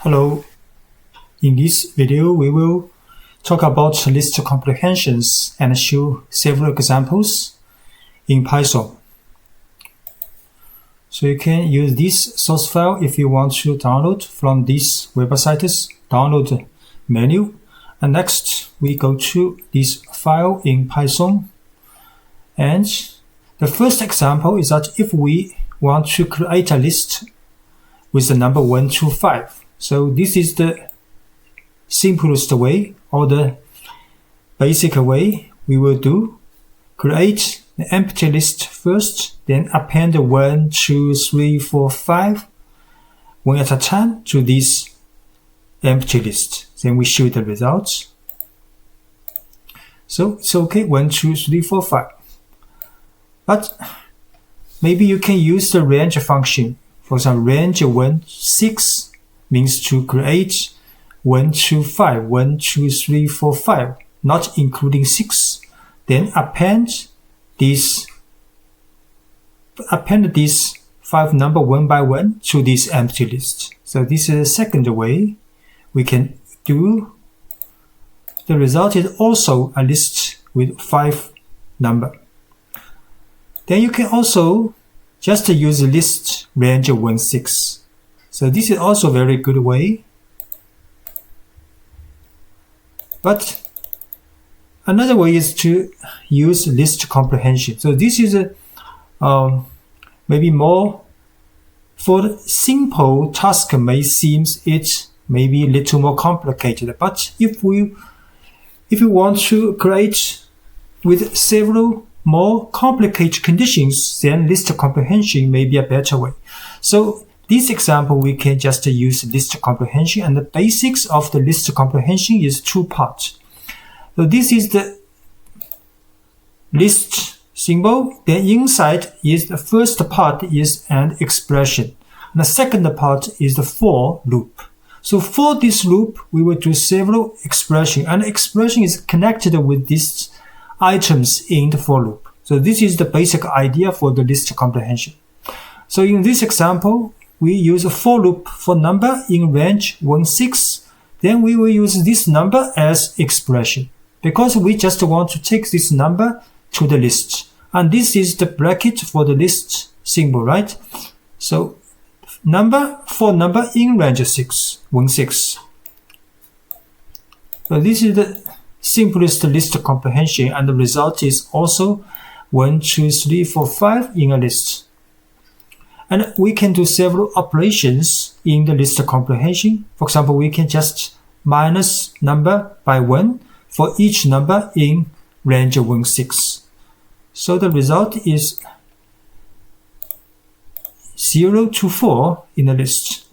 Hello. In this video, we will talk about list comprehensions and show several examples in Python. So you can use this source file if you want to download from this website's download menu. And next, we go to this file in Python. And the first example is that if we want to create a list with the number 1 to 5. So this is the simplest way, or the basic way we will do. Create the empty list first, then append 1, 2, 3, 4, 5, one at a time to this empty list. Then we show the results. So it's okay, 1, 2, 3, 4, 5. But maybe you can use the range function. For example, range 1, 6 means to create 1, 2, 5, 1, 2, 3, 4, 5, not including 6. Then append this 5 number one by one to this empty list. So this is the second way we can do. The result is also a list with 5 number. Then you can also just use list range 1, 6. So this is also a very good way. But another way is to use list comprehension. So this is maybe more for the simple task may seem it may be a little more complicated. But if you want to create with several more complicated conditions, then list comprehension may be a better way. So this example, we can just use list comprehension, and the basics of the list comprehension is 2 parts. So this is the list symbol. Then inside is the first part is an expression. And the second part is the for loop. So for this loop, we will do several expressions, and the expression is connected with these items in the for loop. So this is the basic idea for the list comprehension. So in this example, we use a for loop for number in range 1, 6. Then we will use this number as expression, because we just want to take this number to the list. And this is the bracket for the list symbol, right? So for number in range 6, 1, 6. So this is the simplest list comprehension, and the result is also 1, 2, 3, 4, 5 in a list. And we can do several operations in the list comprehension. For example, we can just minus number by 1 for each number in range 1, 6. So the result is 0 to 4 in the list.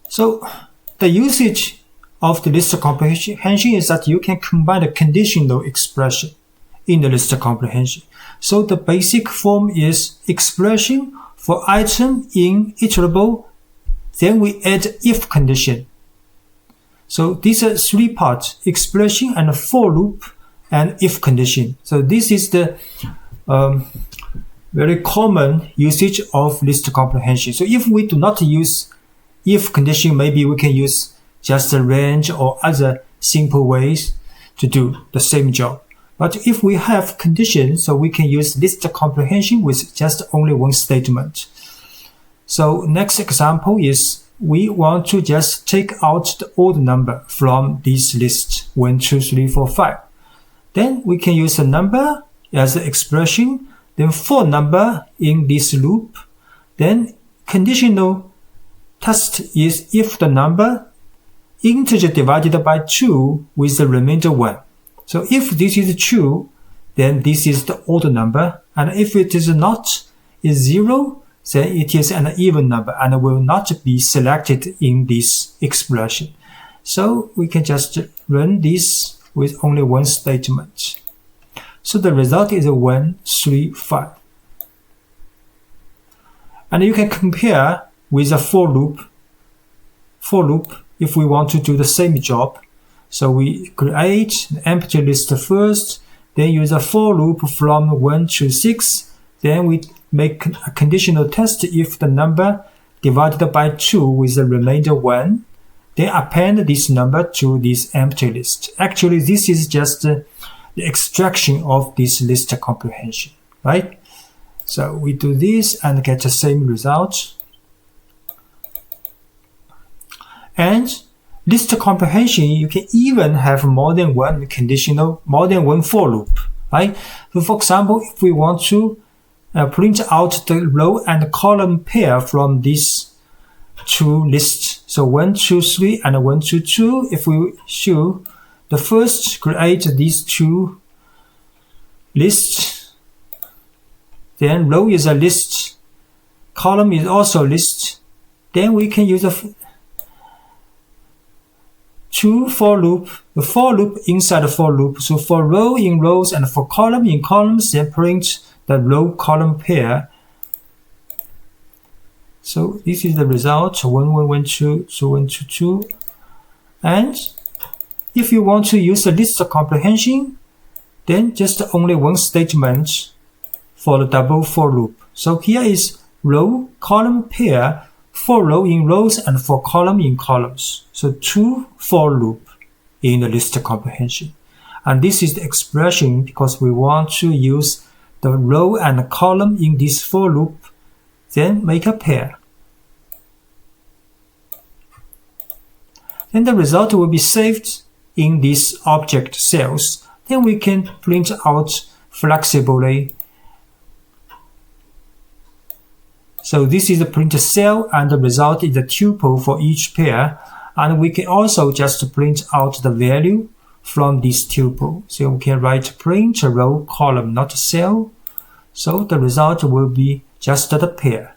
So the usage of the list comprehension is that you can combine the conditional expression in the list comprehension. So the basic form is expression for item in iterable, then we add if condition. So these are 3 parts: expression and for loop and if condition. So this is the very common usage of list comprehension. So if we do not use if condition, maybe we can use just a range or other simple ways to do the same job. But if we have conditions, so we can use list comprehension with just only one statement. So next example is we want to just take out the odd number from this list, 1, 2, 3, 4, 5. Then we can use a number as an expression, then for number in this loop. Then conditional test is if the number integer divided by 2 with the remainder 1. So if this is true, then this is the odd number. And if it is not, is 0, then it is an even number and will not be selected in this expression. So we can just run this with only one statement. So the result is 1, 3, 5. And you can compare with a for loop. For loop, if we want to do the same job. So we create an empty list first, then use a for loop from 1 to 6. Then we make a conditional test if the number divided by 2 with the remainder 1, then append this number to this empty list. Actually, this is just the extraction of this list comprehension, right? So we do this and get the same result. And list comprehension, you can even have more than one conditional, more than one for loop, right? So for example, if we want to print out the row and column pair from these two lists, so 1, 2, 3 and 1, 2, 2, if we should the first create these two lists, then row is a list, column is also a list, then we can use a two for loop, the for loop inside the for loop. So for row in rows and for column in columns, then print the row column pair. So this is the result, 1, 1, 1, 2, 2, 1, 2, 2. And if you want to use the list comprehension, then just only one statement for the double for loop. So here is row column pair, for row in rows and for column in columns. So 2 for loop in the list comprehension. And this is the expression because we want to use the row and column in this for loop, then make a pair. Then the result will be saved in this object cells. Then we can print out flexibly. So this is the print cell and the result is the tuple for each pair. And we can also just print out the value from this tuple. So we can write print row column, not cell. So the result will be just the pair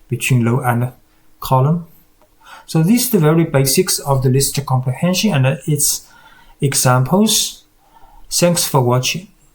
between row and column. So this is the very basics of the list comprehension and its examples. Thanks for watching.